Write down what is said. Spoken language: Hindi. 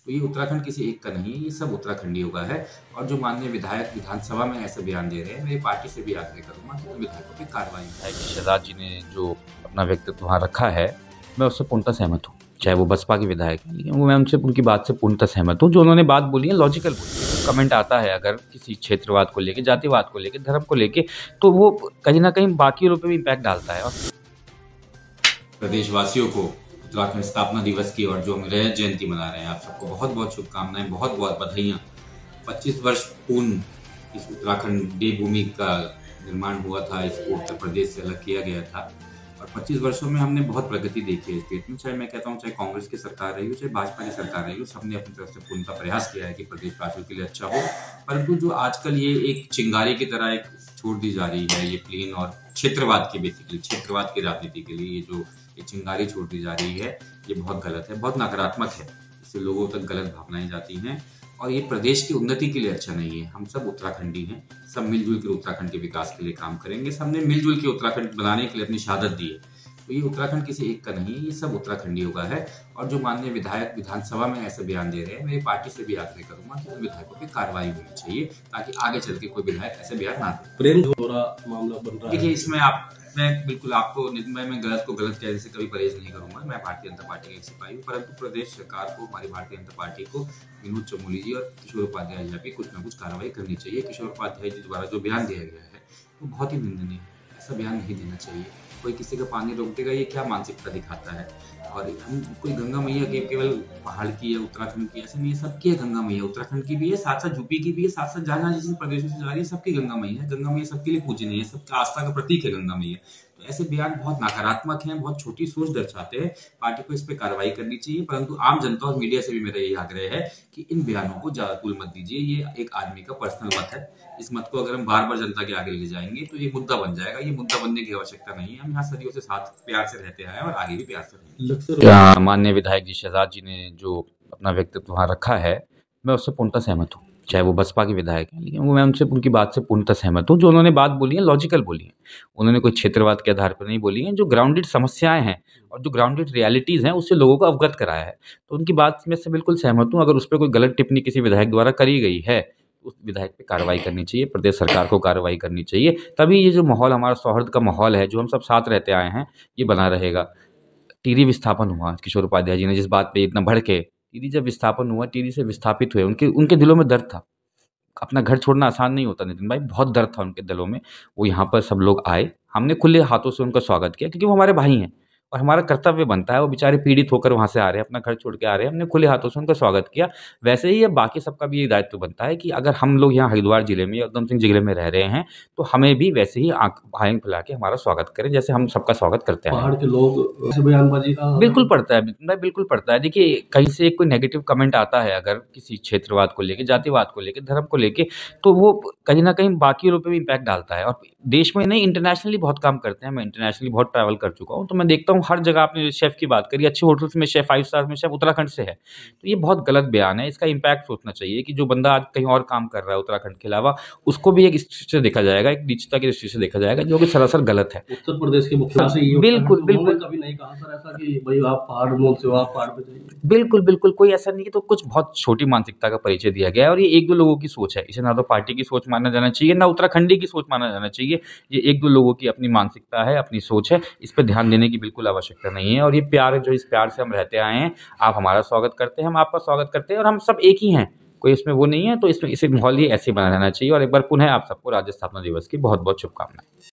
तो ये उत्तराखंड किसी एक का नहीं है, ये सब उत्तराखंडियों का है। और जो माननीय विधायक विधानसभा में ऐसे बयान दे रहे हैं, मेरी पार्टी से भी आग्रह करूंगा कि उन विधायकों पर कार्रवाई हो। शहजाद जी ने जो अपना व्यक्तित्व वहाँ रखा है, मैं उससे पूर्णतः सहमत हूँ। चाहे वो बसपा के विधायक हैं, लेकिन वो मैं उनसे उनकी बात से पूर्णतः सहमत हूँ। जो उन्होंने बात बोली है लॉजिकल बोली है। कमेंट आता है अगर किसी क्षेत्रवाद को लेके, जातिवाद को लेके, धर्म को लेके, तो वो कहीं ना कहीं बाकी लोगों पे भी इम्पैक्ट डालता है। और प्रदेशवासियों को उत्तराखंड स्थापना दिवस की और जो हम रजत जयंती मना रहे हैं, आप सबको बहुत बहुत शुभकामनाएं, बहुत बहुत बधाइयाँ। 25 वर्ष पूर्ण इस उत्तराखंड देवभूमि का निर्माण हुआ था, इसको उत्तर प्रदेश से अलग किया गया था और 25 वर्षों में हमने बहुत प्रगति देखी है स्टेट में। चाहे मैं कहता हूँ, चाहे कांग्रेस की सरकार रही हो, चाहे भाजपा की सरकार रही हो, सबने अपनी तरफ से पूर्णतः प्रयास किया है कि प्रदेशवासियों के लिए अच्छा हो। परंतु जो आजकल ये एक चिंगारी की तरह एक छोड़ दी जा रही है, ये प्लेन और क्षेत्रवाद की बेसिकली क्षेत्रवाद की राजनीति के लिए ये जो ये चिंगारी छोड़ दी जा रही है, ये बहुत गलत है, बहुत नकारात्मक है। इससे लोगों तक गलत भावनाएं जाती हैं और ये प्रदेश की उन्नति के लिए अच्छा नहीं है। हम सब उत्तराखंडी हैं, सब मिलजुल कर उत्तराखंड के विकास के लिए काम करेंगे। सबने मिलजुल के उत्तराखंड बनाने के लिए अपनी शहादत दी है। तो ये उत्तराखंड किसी एक का नहीं है, ये सब उत्तराखंडियों का है। और जो माननीय विधायक विधानसभा में ऐसे बयान दे रहे हैं, मेरी पार्टी से भी आग्रह करूंगा कि उन विधायकों पर कार्रवाई होनी चाहिए ताकि आगे चल के कोई विधायक ऐसे बयान ना दे। प्रेम धोरा मामला बन रहा है। देखिए, इसमें मैं बिल्कुल आपको मैं गलत को गलत कहने से कभी परहेज नहीं करूंगा। मैं भारतीय जनता पार्टी का एक सिपाही हूँ, परंतु प्रदेश सरकार को, हमारी भारतीय जनता पार्टी को विनोद चमोली जी और किशोर उपाध्याय जी पे कुछ ना कुछ कार्रवाई करनी चाहिए। किशोर उपाध्याय जी द्वारा जो बयान दिया गया है वो बहुत ही निंदनीय है। ऐसा बयान नहीं देना चाहिए। कोई किसी का पानी रोक देगा, ये क्या मानसिकता दिखाता है। और हम कोई गंगा मैया के केवल पहाड़ की है, उत्तराखंड की ऐसे नहीं है, सबकी है गंगा मैया। उत्तराखंड की भी है, साथ साथ यूपी की भी है, साथ साथ जहाँ जिस प्रदेशों से जा रही है सबकी गंगा मैया है। गंगा मैया सबके लिए पूजनीय है, सबका आस्था का प्रतीक है गंगा मैया। तो ऐसे बयान बहुत नकारात्मक हैं, बहुत छोटी सोच दर्शाते हैं। पार्टी को इस पर कार्रवाई करनी चाहिए, परंतु आम जनता और मीडिया से भी मेरा यही आग्रह है कि इन बयानों को ज्यादा तूल मत दीजिए। ये एक आदमी का पर्सनल मत है। इस मत को अगर हम बार बार जनता के आगे ले जाएंगे तो ये मुद्दा बन जाएगा। ये मुद्दा बनने की आवश्यकता नहीं है। हम यहाँ सदियों से साथ प्यार से रहते हैं और आगे भी प्यार से रहेंगे। माननीय विधायक जी शहजाद जी ने जो अपना व्यक्तित्व वहाँ रखा है, मैं उससे पूर्णतः सहमत हूँ। चाहे वो बसपा के विधायक हैं, लेकिन वो मैं उनसे उनकी बात से पूर्णतः सहमत हूँ। जो उन्होंने बात बोली है लॉजिकल बोली है। उन्होंने कोई क्षेत्रवाद के आधार पर नहीं बोली है। जो ग्राउंडेड समस्याएं हैं और जो ग्राउंडेड रियलिटीज़ हैं उससे लोगों को अवगत कराया है। तो उनकी बात में से बिल्कुल सहमत हूँ। अगर उस पर कोई गलत टिप्पणी किसी विधायक द्वारा करी गई है, उस विधायक पे कार्रवाई करनी चाहिए। प्रदेश सरकार को कार्रवाई करनी चाहिए। तभी ये जो माहौल, हमारा सौहार्द का माहौल है, जो हम सब साथ रहते आए हैं, ये बना रहेगा। टिहरी विस्थापन हुआ, किशोर उपाध्याय जी ने जिस बात पे इतना भड़के, टिहरी जब विस्थापन हुआ, टिहरी से विस्थापित हुए, उनके दिलों में दर्द था। अपना घर छोड़ना आसान नहीं होता नितिन भाई, बहुत दर्द था उनके दिलों में। वो यहाँ पर सब लोग आए, हमने खुले हाथों से उनका स्वागत किया क्योंकि वो हमारे भाई हैं और हमारा कर्तव्य बनता है। वो बेचारे पीड़ित होकर वहाँ से आ रहे हैं, अपना घर छोड़ के आ रहे हैं, हमने खुले हाथों से उनका स्वागत किया। वैसे ही अब बाकी सबका भी ये दायित्व बनता है कि अगर हम लोग यहाँ हरिद्वार जिले में या उधम सिंह जिले में रह रहे हैं तो हमें भी वैसे ही आंख फैला के हमारा स्वागत करें जैसे हम सबका स्वागत करते हैं। पहाड़ के लोग ऐसे बयानबाजी का बिल्कुल पड़ता है भाई, बिल्कुल पड़ता है। देखिए, कहीं से कोई नेगेटिव कमेंट आता है अगर किसी क्षेत्रवाद को लेके, जातिवाद को लेके, धर्म को लेके, तो वो कहीं ना कहीं बाकी लोगों पे भी इम्पैक्ट डालता है। और देश में नहीं, इंटरनेशनली बहुत काम करते हैं। मैं इंटरनेशनली बहुत ट्रैवल कर चुका हूँ, तो मैं देखता हूँ हर जगह। आपने शेफ़ की बात करी, अच्छे होटल्स में शेफ़, 5 स्टार में शेफ़ उत्तराखंड से है। तो ये बहुत गलत बयान है। इसका इम्पैक्ट सोचना चाहिए कि जो बंदा आज कहीं और काम कर रहा है उत्तराखंड के अलावा, उसको भी एक दृष्टि से देखा जाएगा, एक नीचता की दृष्टि से देखा जाएगा, जो कि सरासर गलत है। उत्तर प्रदेश के मुख्यमंत्री से ये बिल्कुल बिल्कुल कभी नहीं कहा सर ऐसा कि भाई आप पहाड़ मूल से हो, आप पहाड़ पे जाइए। बिल्कुल बिल्कुल कोई ऐसा नहीं है। तो कुछ बहुत छोटी मानसिकता का परिचय दिया गया है और ये 1-2 लोगों की सोच है। इसे ना तो पार्टी की सोच माना जाना चाहिए, ना उत्तराखंडी की सोच माना जाना चाहिए। ये 1-2 लोगों की अपनी मानसिकता है, अपनी सोच है। इस पर ध्यान देने की बिल्कुल आवश्यकता नहीं है। और ये प्यार है, जो इस प्यार से हम रहते आए हैं। आप हमारा स्वागत करते हैं, हम आपका स्वागत करते हैं और हम सब एक ही हैं। कोई इसमें वो नहीं है। तो इसमें इसे माहौल ही ऐसे ही बना रहना चाहिए। और एक बार पुनः आप सबको राज्य स्थापना दिवस की बहुत बहुत शुभकामनाएं।